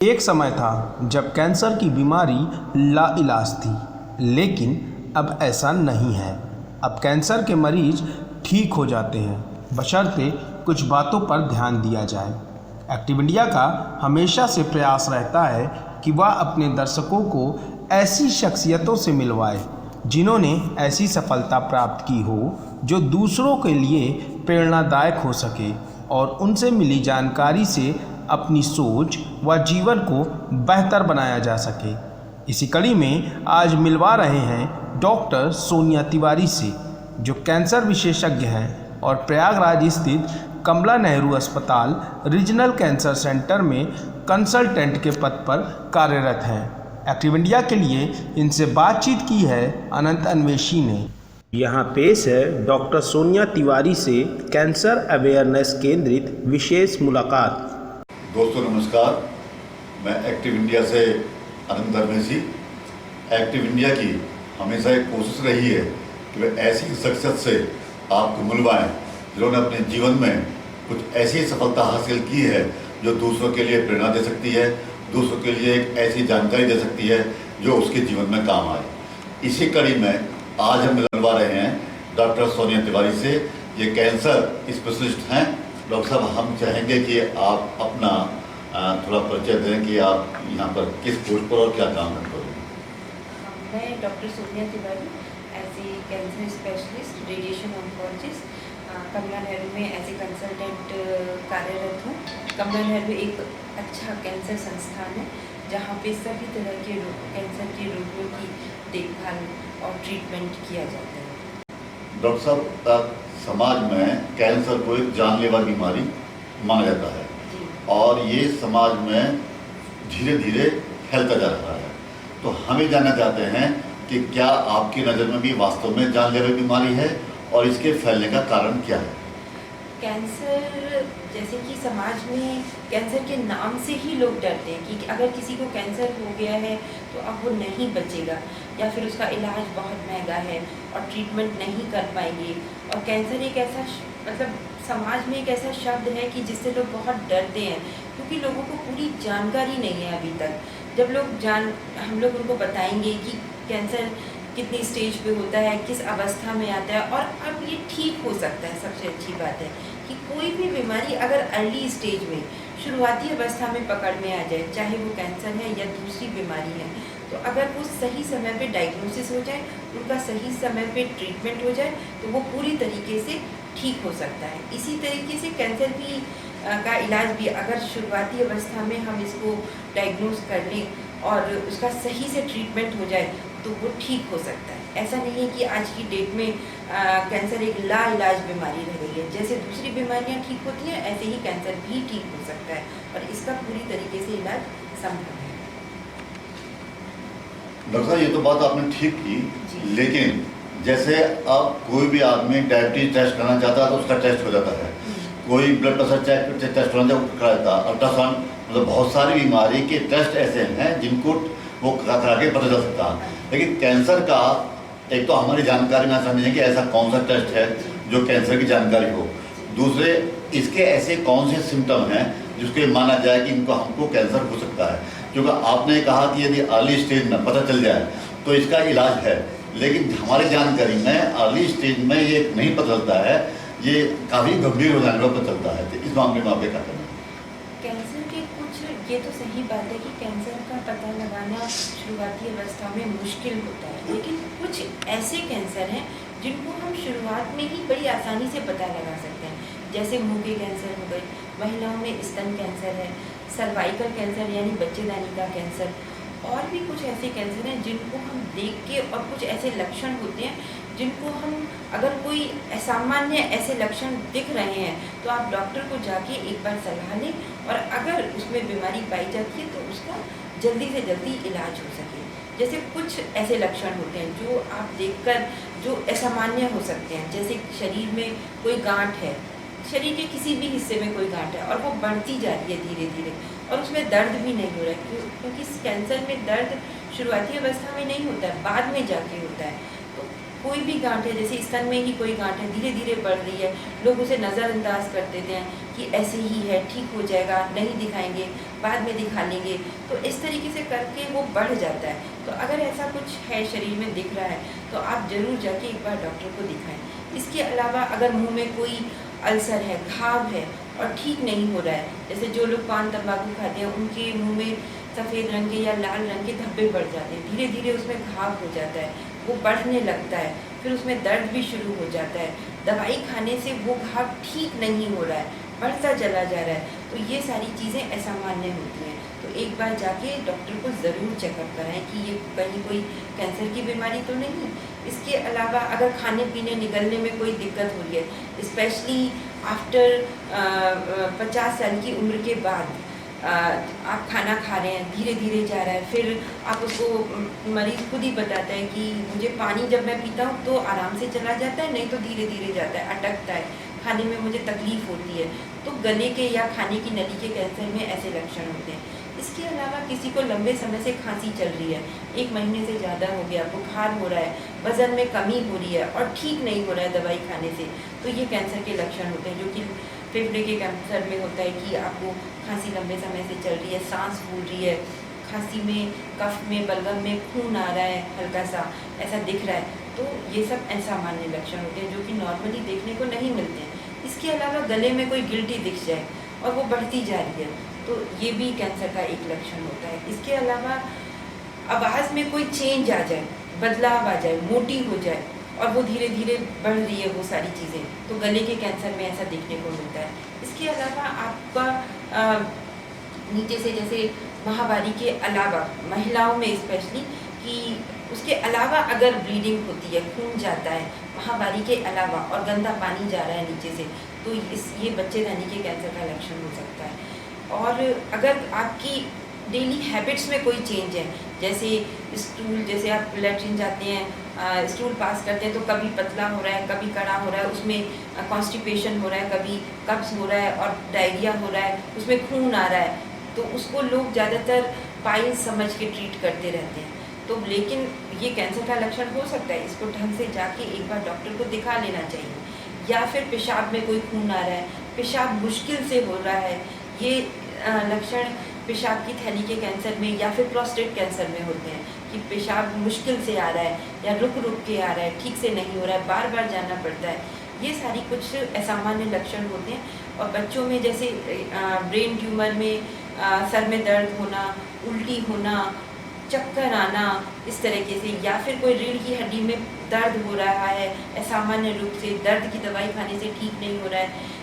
एक समय था जब कैंसर की बीमारी लाइलाज थी, लेकिन अब ऐसा नहीं है। अब कैंसर के मरीज ठीक हो जाते हैं, बशर्ते कुछ बातों पर ध्यान दिया जाए। एक्टिव इंडिया का हमेशा से प्रयास रहता है कि वह अपने दर्शकों को ऐसी शख्सियतों से मिलवाए जिन्होंने ऐसी सफलता प्राप्त की हो जो दूसरों के लिए प्रेरणादायक हो सके और उनसे मिली जानकारी से अपनी सोच व जीवन को बेहतर बनाया जा सके। इसी कड़ी में आज मिलवा रहे हैं डॉक्टर सोनिया तिवारी से, जो कैंसर विशेषज्ञ हैं और प्रयागराज स्थित कमला नेहरू अस्पताल रीजनल कैंसर सेंटर में कंसल्टेंट के पद पर कार्यरत हैं। एक्टिव इंडिया के लिए इनसे बातचीत की है अनंत अन्वेषी ने। यहाँ पेश है डॉक्टर सोनिया तिवारी से कैंसर अवेयरनेस केंद्रित विशेष मुलाकात। दोस्तों नमस्कार, मैं एक्टिव इंडिया से अनंत अन्वेषी। एक्टिव इंडिया की हमेशा एक कोशिश रही है कि वह ऐसी शख्सियत से आपको मिलवाएं जिन्होंने अपने जीवन में कुछ ऐसी सफलता हासिल की है जो दूसरों के लिए प्रेरणा दे सकती है, दूसरों के लिए एक ऐसी जानकारी दे सकती है जो उसके जीवन में काम आए। इसी कड़ी में आज हम मिलवा रहे हैं डॉक्टर सोनिया तिवारी से। ये कैंसर स्पेशलिस्ट हैं। डॉक्टर साहब, हम चाहेंगे कि आप अपना थोड़ा परिचय दें कि आप यहाँ पर किस पोस्ट पर और क्या काम करते हो। मैं doctor Sonia Tiwari as a cancer specialist radiation oncologist Kamla Nehru में एज ए कंसल्टेंट कार्यरत हूँ। कमला नेहरू एक अच्छा कैंसर संस्थान है जहाँ पे सभी तरह के कैंसर के रोगियों की देखभाल और ट्रीटमेंट किया जाता है। डॉक्टर साहब, समाज में कैंसर को एक जानलेवा बीमारी माना जाता है और ये समाज में धीरे धीरे फैलता जा रहा है। तो हम ये जानना चाहते हैं कि क्या आपकी नज़र में भी वास्तव में जानलेवा बीमारी है और इसके फैलने का कारण क्या है? कैंसर, जैसे कि समाज में कैंसर के नाम से ही लोग डरते हैं कि अगर किसी को कैंसर हो गया है तो अब वो नहीं बचेगा, या फिर उसका इलाज बहुत महंगा है और ट्रीटमेंट नहीं कर पाएंगे। और कैंसर एक ऐसा मतलब समाज में एक ऐसा शब्द है कि जिससे लोग बहुत डरते हैं, क्योंकि लोगों को पूरी जानकारी नहीं है अभी तक। जब हम लोग उनको बताएंगे कि कैंसर कितनी स्टेज पे होता है, किस अवस्था में आता है और अब ये ठीक हो सकता है। सबसे अच्छी बात है कि कोई भी बीमारी अगर अर्ली स्टेज में, शुरुआती अवस्था में पकड़ में आ जाए, चाहे वो कैंसर है या दूसरी बीमारी है, तो अगर वो सही समय पे डायग्नोसिस हो जाए, उनका सही समय पे ट्रीटमेंट हो जाए, तो वो पूरी तरीके से ठीक हो सकता है। इसी तरीके से कैंसर भी का इलाज भी अगर शुरुआती अवस्था में हम इसको डायग्नोस कर लें और उसका सही से ट्रीटमेंट हो जाए तो वो ठीक हो सकता है। ऐसा नहीं है कि आज की डेट में कैंसर एक लाइलाज बीमारी रह गई है। जैसे दूसरी बीमारियां ठीक होती हैं, ऐसे ही कैंसर भी ठीक हो सकता है और इसका पूरी तरीके से इलाज संभव है। डॉक्टर साहब, ये तो बात आपने ठीक की, लेकिन जैसे अब कोई भी आदमी डायबिटीज टेस्ट करना चाहता है तो उसका टेस्ट हो जाता है, कोई ब्लड प्रेशर टेस्ट करना चाहता है, अल्ट्रासाउंड, मतलब बहुत सारी बीमारी के टेस्ट ऐसे हैं जिनको वो करा के पता चल सकता है। लेकिन कैंसर का एक तो हमारी जानकारी में समझें कि ऐसा कौन सा टेस्ट है जो कैंसर की जानकारी हो, दूसरे इसके ऐसे कौन से सिम्टम हैं जिसके माना जाए कि इनको हमको कैंसर हो सकता है। क्योंकि आपने कहा कि यदि अर्ली स्टेज में पता चल जाए तो इसका इलाज है, लेकिन हमारी जानकारी में अर्ली स्टेज में ये नहीं पता चलता है, ये काफ़ी गंभीर हो जाने पर पता चलता है। तो इस मामले में आप क्या कहते हैं? कैंसर के कुछ, ये तो सही बात है कि कैंसर का पता लगाना शुरुआती अवस्था में मुश्किल होता है, लेकिन कुछ ऐसे कैंसर हैं जिनको हम शुरुआत में ही बड़ी आसानी से पता लगा सकते हैं। जैसे मुंह के कैंसर हो गए, महिलाओं में स्तन कैंसर है, सर्वाइकल कैंसर यानी बच्चेदानी का कैंसर, और भी कुछ ऐसे कैंसर हैं जिनको हम देख के, और कुछ ऐसे लक्षण होते हैं जिनको हम, अगर कोई असामान्य ऐसे लक्षण दिख रहे हैं तो आप डॉक्टर को जाके एक बार सलाह लें, और अगर उसमें बीमारी पाई जाती है तो उसका जल्दी से जल्दी इलाज हो सके। जैसे कुछ ऐसे लक्षण होते हैं जो आप देखकर जो असामान्य हो सकते हैं, जैसे शरीर में कोई गांठ है, शरीर के किसी भी हिस्से में कोई गांठ है और वो बढ़ती जा रही है धीरे धीरे, और उसमें दर्द भी नहीं हो रहा है, क्योंकि कैंसर में दर्द शुरुआती अवस्था में नहीं होता है, बाद में जाके होता है। तो कोई भी गांठ है, जैसे स्तन में ही कोई गांठ है धीरे धीरे बढ़ रही है, लोग उसे नज़रअंदाज कर देते हैं कि ऐसे ही है, ठीक हो जाएगा, नहीं दिखाएंगे, बाद में दिखा लेंगे। तो इस तरीके से करके वो बढ़ जाता है। तो अगर ऐसा कुछ है शरीर में दिख रहा है तो आप ज़रूर जाके एक बार डॉक्टर को दिखाएं। इसके अलावा अगर मुंह में कोई अल्सर है, घाव है और ठीक नहीं हो रहा है, जैसे जो लोग पान तंबाकू खाते हैं उनके मुंह में सफ़ेद रंग के या लाल रंग के धब्बे बढ़ जाते हैं, धीरे धीरे उसमें घाव हो जाता है, वो बढ़ने लगता है, फिर उसमें दर्द भी शुरू हो जाता है, दवाई खाने से वो घाव ठीक नहीं हो रहा है, बढ़ता चला जा रहा है, तो ये सारी चीज़ें असामान्य होती हैं। तो एक बार जाके डॉक्टर को ज़रूर चेकअप कराएं कि ये कहीं कोई कैंसर की बीमारी तो नहीं। इसके अलावा अगर खाने पीने निकलने में कोई दिक्कत हो रही है, स्पेशली आफ्टर 50 साल की उम्र के बाद, आप खाना खा रहे हैं, धीरे धीरे जा रहा है, फिर आप उसको मरीज़ खुद ही बताता है कि मुझे पानी जब मैं पीता हूँ तो आराम से चला जाता है, नहीं तो धीरे धीरे जाता है, अटकता है, खाने में मुझे तकलीफ़ होती है। तो गले के या खाने की नली के कैंसर में ऐसे लक्षण होते हैं। इसके अलावा किसी को लंबे समय से खांसी चल रही है, 1 महीने से ज़्यादा हो गया, बुखार हो रहा है, वज़न में कमी हो रही है और ठीक नहीं हो रहा है दवाई खाने से, तो ये कैंसर के लक्षण होते हैं, जो कि फेफड़े के कैंसर में होता है कि आपको खांसी लंबे समय से चल रही है, सांस फूल रही है, खांसी में, कफ में, बलगम में खून आ रहा है, हल्का सा ऐसा दिख रहा है, तो ये सब असामान्य लक्षण होते हैं जो कि नॉर्मली देखने को नहीं मिलते हैं। इसके अलावा गले में कोई गिल्टी दिख जाए और वो बढ़ती जा रही है, तो ये भी कैंसर का एक लक्षण होता है। इसके अलावा आवाज़ में कोई चेंज आ जाए, बदलाव आ जाए, मोटी हो जाए और वो धीरे धीरे बढ़ रही है वो सारी चीज़ें, तो गले के कैंसर में ऐसा देखने को मिलता है। इसके अलावा आपका नीचे से, जैसे माहवारी के अलावा महिलाओं में स्पेशली, कि उसके अलावा अगर ब्लीडिंग होती है, खून जाता है माहवारी के अलावा और गंदा पानी जा रहा है नीचे से, तो ये बच्चेदानी के कैंसर का लक्षण हो सकता है। और अगर आपकी डेली हैबिट्स में कोई चेंज है, जैसे स्टूल, जैसे आप लैट्रिन जाते हैं, स्टूल पास करते हैं तो कभी पतला हो रहा है, कभी कड़ा हो रहा है, उसमें कॉन्स्टिपेशन हो रहा है, कभी कब्ज हो रहा है और डायरिया हो रहा है, उसमें खून आ रहा है, तो उसको लोग ज़्यादातर पाइल्स समझ के ट्रीट करते रहते हैं। तो लेकिन ये कैंसर का लक्षण हो सकता है, इसको ढंग से जाके एक बार डॉक्टर को दिखा लेना चाहिए। या फिर पेशाब में कोई खून आ रहा है, पेशाब मुश्किल से हो रहा है, ये लक्षण पेशाब की थैली के कैंसर में या फिर प्रोस्टेट कैंसर में होते हैं, कि पेशाब मुश्किल से आ रहा है या रुक रुक के आ रहा है, ठीक से नहीं हो रहा है, बार बार जाना पड़ता है, ये सारी कुछ असामान्य लक्षण होते हैं। और बच्चों में जैसे ब्रेन ट्यूमर में सर में दर्द होना, उल्टी होना, चक्कर आना, इस तरीके से, या फिर कोई रीढ़ की हड्डी में दर्द हो रहा है असामान्य रूप से, दर्द की दवाई खाने से ठीक नहीं हो रहा है,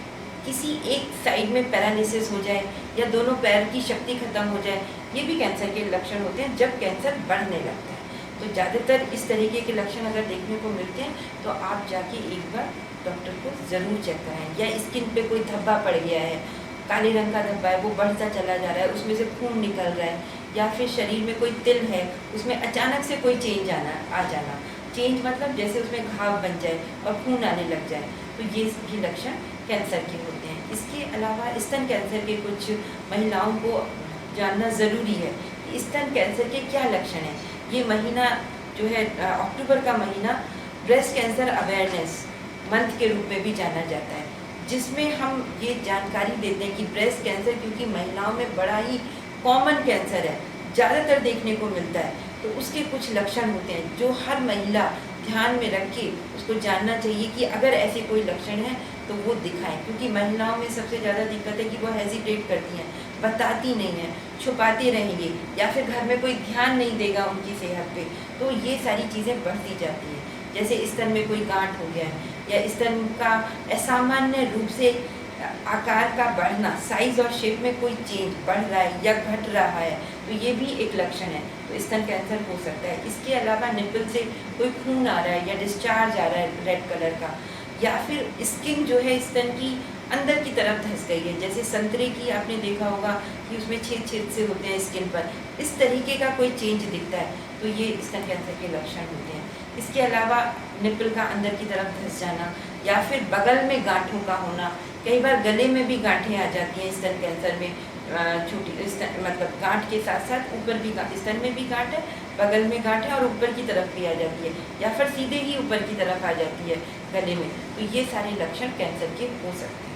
किसी एक साइड में पैरालिसिस हो जाए या दोनों पैर की शक्ति खत्म हो जाए, ये भी कैंसर के लक्षण होते हैं जब कैंसर बढ़ने लगता है। तो ज़्यादातर इस तरीके के लक्षण अगर देखने को मिलते हैं तो आप जाके एक बार डॉक्टर को ज़रूर चेक कराएं। या स्किन पे कोई धब्बा पड़ गया है, काले रंग का धब्बा है, वो बढ़ता चला जा रहा है, उसमें से खून निकल रहा है, या फिर शरीर में कोई तिल है, उसमें अचानक से कोई चेंज आ जाना, चेंज मतलब जैसे उसमें घाव बन जाए और खून आने लग जाए, तो ये भी लक्षण कैंसर के होते हैं। इसके अलावा स्तन कैंसर के कुछ महिलाओं को जानना ज़रूरी है कि स्तन कैंसर के क्या लक्षण हैं। ये महीना जो है अक्टूबर का महीना ब्रेस्ट कैंसर अवेयरनेस मंथ के रूप में भी जाना जाता है, जिसमें हम ये जानकारी देते हैं कि ब्रेस्ट कैंसर क्योंकि महिलाओं में बड़ा ही कॉमन कैंसर है, ज़्यादातर देखने को मिलता है, तो उसके कुछ लक्षण होते हैं जो हर महिला ध्यान में रख के उसको जानना चाहिए कि अगर ऐसे कोई लक्षण है तो वो दिखाएं। क्योंकि महिलाओं में सबसे ज़्यादा दिक्कत है कि वो हेजिटेट करती हैं, बताती नहीं हैं, छुपाते रहेंगे या फिर घर में कोई ध्यान नहीं देगा उनकी सेहत पे, तो ये सारी चीज़ें बढ़ती जाती हैं। जैसे स्तन में कोई गांठ हो गया है या स्तन का असामान्य रूप से आकार का बढ़ना, साइज और शेप में कोई चेंज बढ़ रहा है या घट रहा है, तो ये भी एक लक्षण है, तो स्तन कैंसर हो सकता है। इसके अलावा निपल से कोई खून आ रहा है या डिस्चार्ज आ रहा है रेड कलर का, या फिर स्किन जो है स्तन की अंदर की तरफ धंस गई है, जैसे संतरे की आपने देखा होगा कि उसमें छेद छेद से होते हैं स्किन पर, इस तरीके का कोई चेंज दिखता है, तो ये स्तन कैंसर के लक्षण होते हैं। इसके अलावा निपल का अंदर की तरफ धंस जाना या फिर बगल में गांठों का होना, कई बार गले में भी गांठें आ जाती हैं स्तन कैंसर में, छोटी मतलब गांठ के साथ साथ ऊपर भी स्तन में भी गांठ है, बगल में गांठ है और ऊपर की तरफ भी आ जाती है, या फिर सीधे ही ऊपर की तरफ आ जाती है गले में। तो ये सारे लक्षण कैंसर के हो सकते हैं,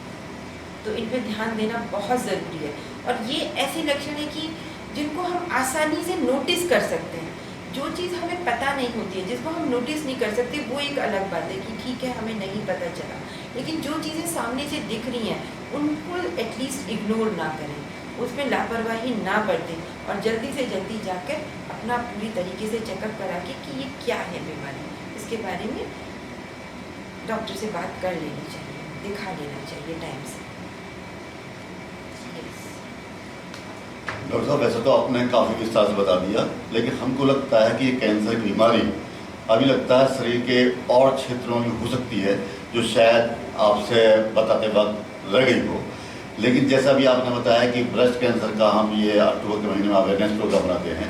तो इन पर ध्यान देना बहुत ज़रूरी है। और ये ऐसे लक्षण है कि जिनको हम आसानी से नोटिस कर सकते हैं। जो चीज़ हमें पता नहीं होती है, जिसको हम नोटिस नहीं कर सकते, वो एक अलग बात है कि ठीक है हमें नहीं पता चला, लेकिन जो चीज़ें सामने से दिख रही हैं उनको एटलीस्ट इग्नोर ना करें, उसमें लापरवाही ना बरतें और जल्दी से जल्दी जाकर अपना पूरी तरीके से चेकअप करा के कि ये क्या है बीमारी, इसके बारे में डॉक्टर से बात कर लेनी चाहिए, दिखा लेना चाहिए टाइम से। डॉक्टर साहब, वैसे तो आपने काफ़ी विस्तार से बता दिया, लेकिन हमको लगता है कि ये कैंसर की बीमारी अभी लगता है शरीर के और क्षेत्रों में हो सकती है जो शायद आपसे बताते वक्त रह गई हो। लेकिन जैसा अभी आपने बताया कि ब्रेस्ट कैंसर का हम ये अक्टूबर के महीने में अवेयरनेस प्रोग्राम बनाते हैं,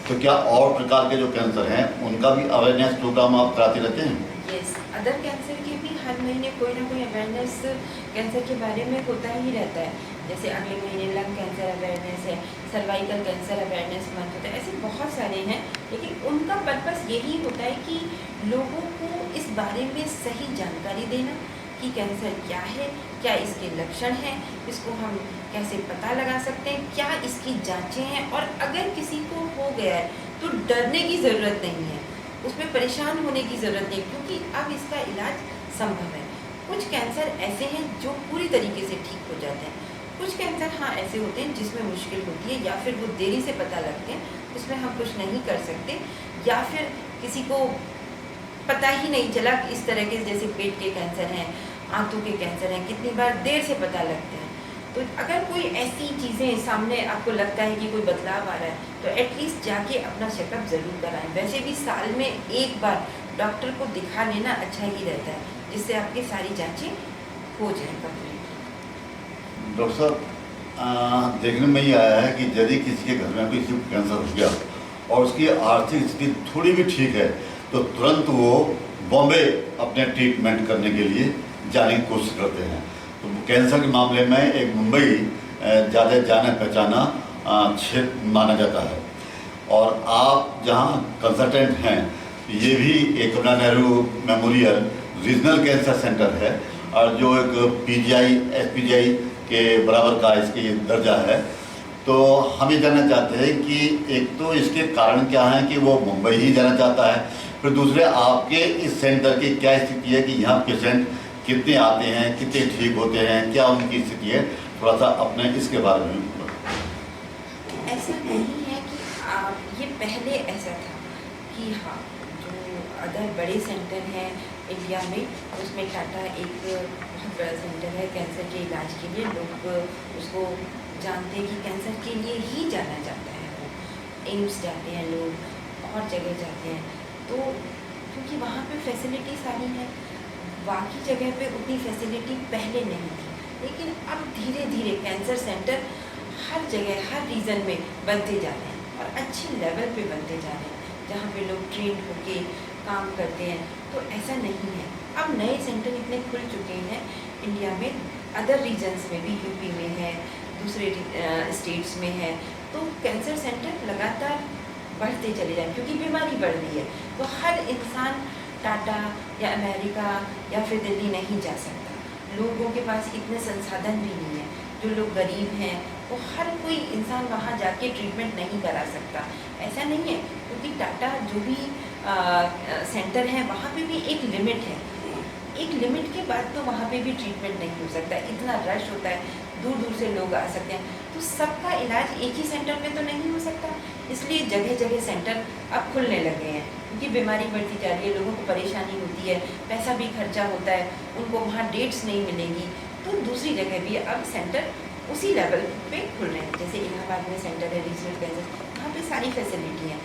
तो क्या और प्रकार के जो कैंसर हैं उनका भी अवेयरनेस प्रोग्राम आप कराते रहते हैं? यस, अदर कैंसर के भी हर महीने कोई ना कोई अवेयरनेस कैंसर के बारे में होता ही रहता है। जैसे अगले महीने लंग कैंसर अवेयरनेस है, सर्वाइकल कैंसर अवेयरनेस मंथ होता है, ऐसे बहुत सारे हैं। लेकिन उनका पर्पस यही होता है कि लोगों को इस बारे में सही जानकारी देना कि कैंसर क्या है, क्या इसके लक्षण हैं, इसको हम कैसे पता लगा सकते हैं, क्या इसकी जांचें हैं, और अगर किसी को हो गया है तो डरने की ज़रूरत नहीं है, उसमें परेशान होने की ज़रूरत नहीं, क्योंकि अब इसका इलाज संभव है। कुछ कैंसर ऐसे हैं जो पूरी तरीके से ठीक हो जाते हैं, कुछ कैंसर हाँ ऐसे होते हैं जिसमें मुश्किल होती है, या फिर वो देरी से पता लगते हैं, उसमें हम कुछ नहीं कर सकते, या फिर किसी को पता ही नहीं चला कि इस तरह के, जैसे पेट के कैंसर हैं, आंतों के कैंसर हैं, कितनी बार देर से पता लगते हैं। तो अगर कोई ऐसी चीज़ें सामने आपको लगता है कि कोई बदलाव आ रहा है, तो एटलीस्ट जाके अपना चेकअप ज़रूर कराएं। वैसे भी साल में एक बार डॉक्टर को दिखा लेना अच्छा ही रहता है, जिससे आपकी सारी जांचें हो जाएं कंप्लीट। डॉक्टर साहब, देखने में ये आया है कि यदि किसी के घर में किसी को कैंसर हो गया और उसकी आर्थिक स्थिति थोड़ी भी ठीक है, तो तुरंत वो बॉम्बे अपने ट्रीटमेंट करने के लिए जाने की कोशिश करते हैं। तो कैंसर के मामले में एक मुंबई ज़्यादा जाना पहचाना क्षेत्र माना जाता है, और आप जहाँ कंसल्टेंट हैं, ये भी एक Kamla Nehru memorial regional cancer centre है, और जो एक पीजीआई एसपीजीआई के बराबर का इसकी दर्जा है। तो हम ये जानना चाहते हैं कि एक तो इसके कारण क्या हैं कि वो मुंबई ही जाना चाहता है, फिर दूसरे आपके इस सेंटर की क्या स्थिति है कि यहाँ पेशेंट कितने आते हैं, कितने ठीक होते हैं, क्या उनकी स्थिति है, थोड़ा सा अपने इसके बारे में। ऐसा नहीं है कि ये पहले ऐसा था कि हाँ, जो अदर बड़े सेंटर हैं इंडिया में, उसमें टाटा एक बहुत बड़ा सेंटर है कैंसर के इलाज के लिए। लोग उसको जानते हैं कि कैंसर के लिए ही जाना जाता है, वो एम्स जाते हैं लोग, और जगह जाते हैं। तो क्योंकि वहाँ पे फैसिलिटी सारी है, बाकी जगह पे उतनी फैसिलिटी पहले नहीं थी, लेकिन अब धीरे धीरे कैंसर सेंटर हर जगह हर रीजन में बनते जा रहे हैं, और अच्छे लेवल पे बनते जा रहे हैं, जहाँ पे लोग ट्रेन होके काम करते हैं। तो ऐसा नहीं है, अब नए सेंटर इतने खुल चुके हैं इंडिया में, अदर रीजन्स में भी, यूपी में है, दूसरे स्टेट्स में है। तो कैंसर सेंटर लगातार बढ़ते चले जाएं, क्योंकि बीमारी बढ़ रही है। तो हर इंसान टाटा या अमेरिका या फिर दिल्ली नहीं जा सकता, लोगों के पास इतने संसाधन भी नहीं है। जो लोग गरीब हैं वो हर कोई इंसान वहाँ जाके ट्रीटमेंट नहीं करा सकता, ऐसा नहीं है, क्योंकि टाटा जो भी सेंटर है वहाँ पे भी एक लिमिट है, एक लिमिट के बाद तो वहाँ पे भी ट्रीटमेंट नहीं हो सकता, इतना रश होता है, दूर दूर से लोग आ सकते हैं। तो सबका इलाज एक ही सेंटर में तो नहीं हो सकता, इसलिए जगह जगह सेंटर अब खुलने लगे हैं, क्योंकि बीमारी बढ़ती जा रही है, लोगों को परेशानी होती है, पैसा भी खर्चा होता है, उनको वहाँ डेट्स नहीं मिलेंगी, तो दूसरी जगह भी अब सेंटर उसी लेवल पे खुल रहे हैं। जैसे इलाहाबाद में सेंटर है रीजनल कैंसर, वहाँ पे सारी फैसिलिटी है,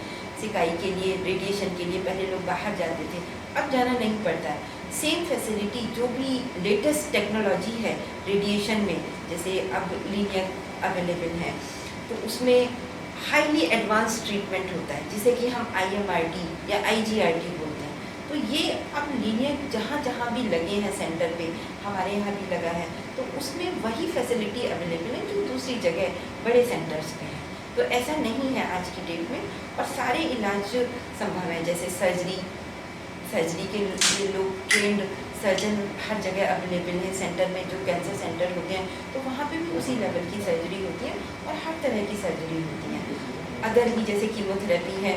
सिकाई के लिए, रेडिएशन के लिए पहले लोग बाहर जाते थे, अब जाना नहीं पड़ता है। सेम फैसिलिटी जो भी लेटेस्ट टेक्नोलॉजी है रेडिएशन में, जैसे अब लीनियर अवेलेबल है, तो उसमें हाईली एडवांस ट्रीटमेंट होता है, जिसे कि हम IMRT या IGRT बोलते हैं। तो ये अब लीनियर जहाँ जहाँ भी लगे हैं सेंटर पे, हमारे यहाँ भी लगा है, तो उसमें वही फैसिलिटी अवेलेबल है जो दूसरी जगह बड़े सेंटर्स पे है। तो ऐसा नहीं है आज की डेट में, और सारे इलाज संभव है, जैसे सर्जरी के लिए लोग ट्रेंड सर्जन हर जगह अवेलेबल है। सेंटर में जो कैंसर सेंटर होते हैं तो वहाँ पे भी उसी लेवल की सर्जरी होती है और हर तरह की सर्जरी होती है। अदर भी जैसे कीमोथेरेपी है।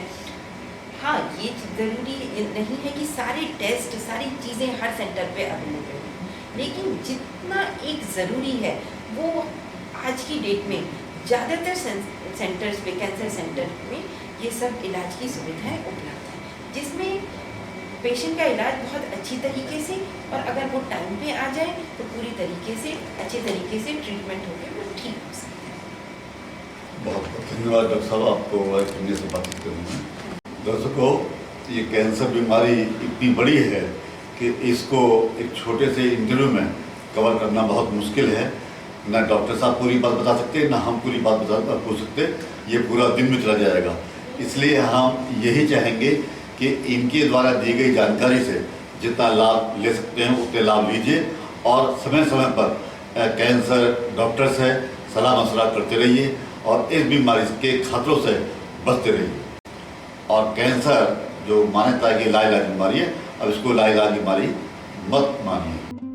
हाँ, ये ज़रूरी नहीं है कि सारे टेस्ट सारी चीज़ें हर सेंटर पे अवेलेबल हैं, लेकिन जितना एक ज़रूरी है वो आज की डेट में ज़्यादातर सेंटर्स पे, कैंसर सेंटर में ये सब इलाज की सुविधाएं उपलब्ध हैं, जिसमें पेशेंट का इलाज बहुत अच्छी तरीके से, और अगर वो टाइम पे आ जाए तो पूरी तरीके से अच्छे तरीके से ट्रीटमेंट होकर वो ठीक हो सकता है। बहुत बहुत धन्यवाद डॉक्टर साहब, आपको करने से बातचीत करने में। दर्शकों, ये कैंसर बीमारी इतनी बड़ी है कि इसको एक छोटे से इंटरव्यू में कवर करना बहुत मुश्किल है। ना डॉक्टर साहब पूरी बात बता सकते, ना हम पूरी बात पूछ सकते, ये पूरा दिन में चला जाएगा। इसलिए हम यही चाहेंगे कि इनके द्वारा दी गई जानकारी से जितना लाभ ले सकते हैं उतने लाभ लीजिए, और समय समय पर कैंसर डॉक्टर से सलाह मशवरा करते रहिए और इस बीमारी के खतरों से बचते रहिए। और कैंसर जो मान्यता है कि लाइलाज बीमारी है, अब इसको लाइलाज बीमारी मत मानिए।